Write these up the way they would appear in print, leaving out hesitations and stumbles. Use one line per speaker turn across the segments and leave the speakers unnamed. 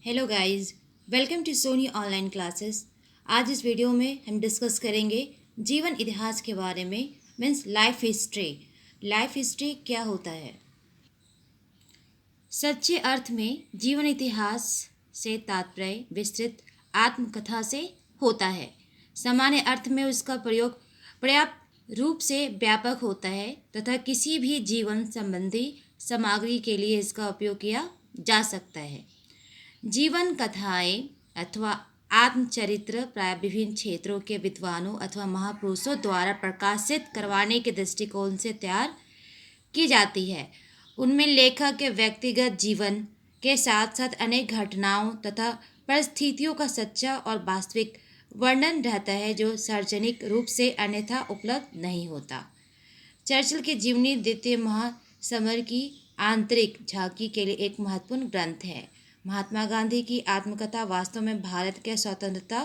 Hello guys, welcome to Sony online classes. आज इस video में हम डिस्कस करेंगे जीवन इतिहास के बारे में। Means life history. Life history क्या होता है? सच्चे अर्थ में जीवन इतिहास से तात्पर्य विस्तृत आत्मकथा से होता है। सामान्य अर्थ में उसका प्रयोग पर्याप्त रूप से व्यापक होता है तथा किसी भी जीवन संबंधी सामग्री के लिए इसका उपयोग किया जा सकता है। जीवन कथाएं अथवा आत्मचरित्र प्राय विभिन्न क्षेत्रों के विद्वानों अथवा महापुरुषों द्वारा प्रकाशित करवाने के दृष्टिकोण से तैयार की जाती है। उनमें लेखक के व्यक्तिगत जीवन के साथ साथ अनेक घटनाओं तथा परिस्थितियों का सच्चा और वास्तविक वर्णन रहता है जो सार्वजनिक रूप से अन्यथा उपलब्ध नहीं होता। चर्चिल की जीवनी द्वितीय महासमर की आंतरिक झांकी के लिए एक महत्वपूर्ण ग्रंथ है। महात्मा गांधी की आत्मकथा वास्तव में भारत के स्वतंत्रता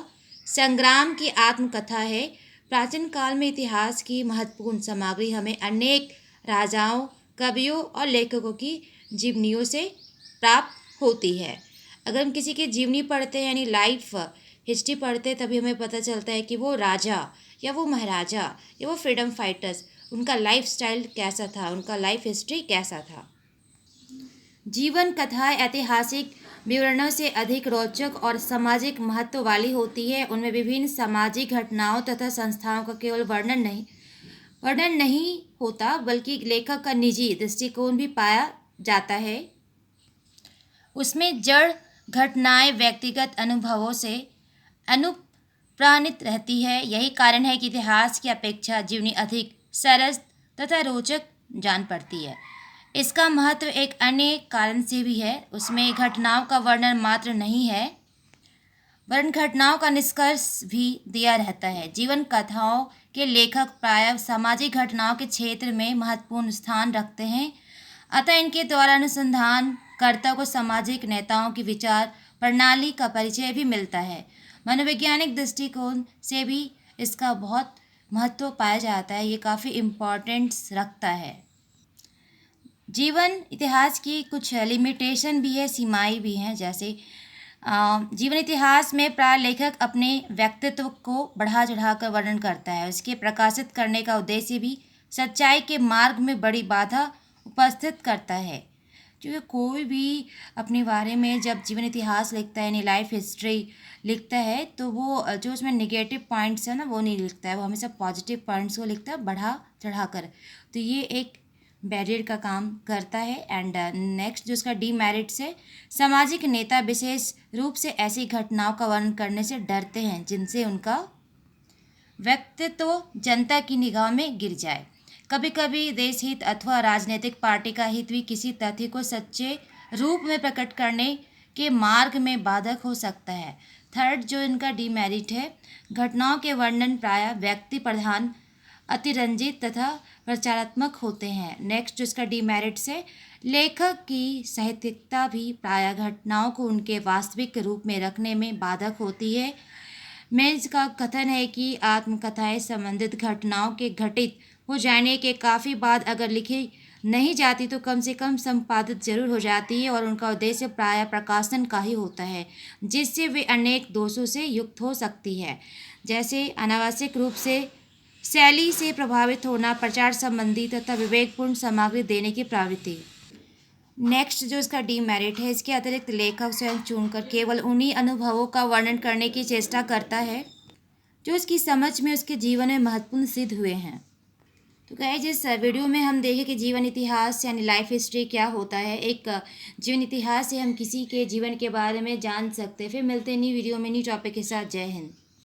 संग्राम की आत्मकथा है। प्राचीन काल में इतिहास की महत्वपूर्ण सामग्री हमें अनेक राजाओं, कवियों और लेखकों की जीवनियों से प्राप्त होती है। अगर हम किसी की जीवनी पढ़ते हैं यानी लाइफ हिस्ट्री पढ़ते हैं तभी हमें पता चलता है कि वो राजा या वो महाराजा या वो फ्रीडम फाइटर्स, उनका लाइफ स्टाइल कैसा था, उनका लाइफ हिस्ट्री कैसा था। जीवन कथाएं ऐतिहासिक विवरणों से अधिक रोचक और सामाजिक महत्व वाली होती है। उनमें विभिन्न सामाजिक घटनाओं तथा संस्थाओं का केवल वर्णन नहीं होता बल्कि लेखक का निजी दृष्टिकोण भी पाया जाता है। उसमें जड़ घटनाएं व्यक्तिगत अनुभवों से अनुप्राणित रहती है। यही कारण है कि इतिहास की अपेक्षा जीवनी अधिक सरस तथा रोचक जान पड़ती है। इसका महत्व एक अन्य कारण से भी है। उसमें घटनाओं का वर्णन मात्र नहीं है वरन घटनाओं का निष्कर्ष भी दिया रहता है। जीवन कथाओं के लेखक प्रायः सामाजिक घटनाओं के क्षेत्र में महत्वपूर्ण स्थान रखते हैं, अतः इनके द्वारा अनुसंधानकर्ता को सामाजिक नेताओं की विचार प्रणाली का परिचय भी मिलता है। मनोवैज्ञानिक दृष्टिकोण से भी इसका बहुत महत्व पाया जाता है। ये काफ़ी इम्पोर्टेंस रखता है। जीवन इतिहास की कुछ लिमिटेशन भी है, सीमाएं भी हैं। जैसे जीवन इतिहास में प्राय लेखक अपने व्यक्तित्व को बढ़ा चढ़ाकर वर्णन करता है। उसके प्रकाशित करने का उद्देश्य भी सच्चाई के मार्ग में बड़ी बाधा उपस्थित करता है। क्योंकि कोई भी अपने बारे में जब जीवन इतिहास लिखता है यानी लाइफ हिस्ट्री लिखता है तो वो जो उसमें नेगेटिव पॉइंट्स है ना वो नहीं लिखता है, वो हमेशा पॉजिटिव पॉइंट्स को लिखता है बढ़ा चढ़ाकर। तो ये एक बैरियर का काम करता है। एंड नेक्स्ट जो उसका डीमेरिट्स है, सामाजिक नेता विशेष रूप से ऐसी घटनाओं का वर्णन करने से डरते हैं जिनसे उनका व्यक्तित्व जनता की निगाह में गिर जाए। कभी कभी देश हित अथवा राजनीतिक पार्टी का हित भी किसी तथ्य को सच्चे रूप में प्रकट करने के मार्ग में बाधक हो सकता है। थर्ड जो इनका डीमेरिट है, घटनाओं के वर्णन प्रायः व्यक्ति प्रधान, अतिरंजित तथा प्रचारात्मक होते हैं। नेक्स्ट जो इसका डीमेरिट्स है, लेखक की साहित्यिकता भी प्रायः घटनाओं को उनके वास्तविक रूप में रखने में बाधक होती है। मेंस का कथन है कि आत्मकथाएं संबंधित घटनाओं के घटित हो जाने के काफ़ी बाद अगर लिखी नहीं जाती तो कम से कम संपादित जरूर हो जाती है और उनका उद्देश्य प्रायः प्रकाशन का ही होता है, जिससे वे अनेक दोषों से युक्त हो सकती है। जैसे अनावश्यक रूप से शैली से प्रभावित होना, प्रचार संबंधी तथा विवेकपूर्ण सामग्री देने की प्रवृत्ति। नेक्स्ट जो इसका डीमेरिट है, इसके अतिरिक्त लेखक स्वयं चुनकर केवल उन्हीं अनुभवों का वर्णन करने की चेष्टा करता है जो उसकी समझ में उसके जीवन में महत्वपूर्ण सिद्ध हुए हैं। तो गाइस इस वीडियो में हम देखें कि जीवन इतिहास यानी लाइफ हिस्ट्री क्या होता है। एक जीवन इतिहास से हम किसी के जीवन के बारे में जान सकते हैं। फिर मिलते हैं न्यू वीडियो में न्यू टॉपिक के साथ। जय हिंद।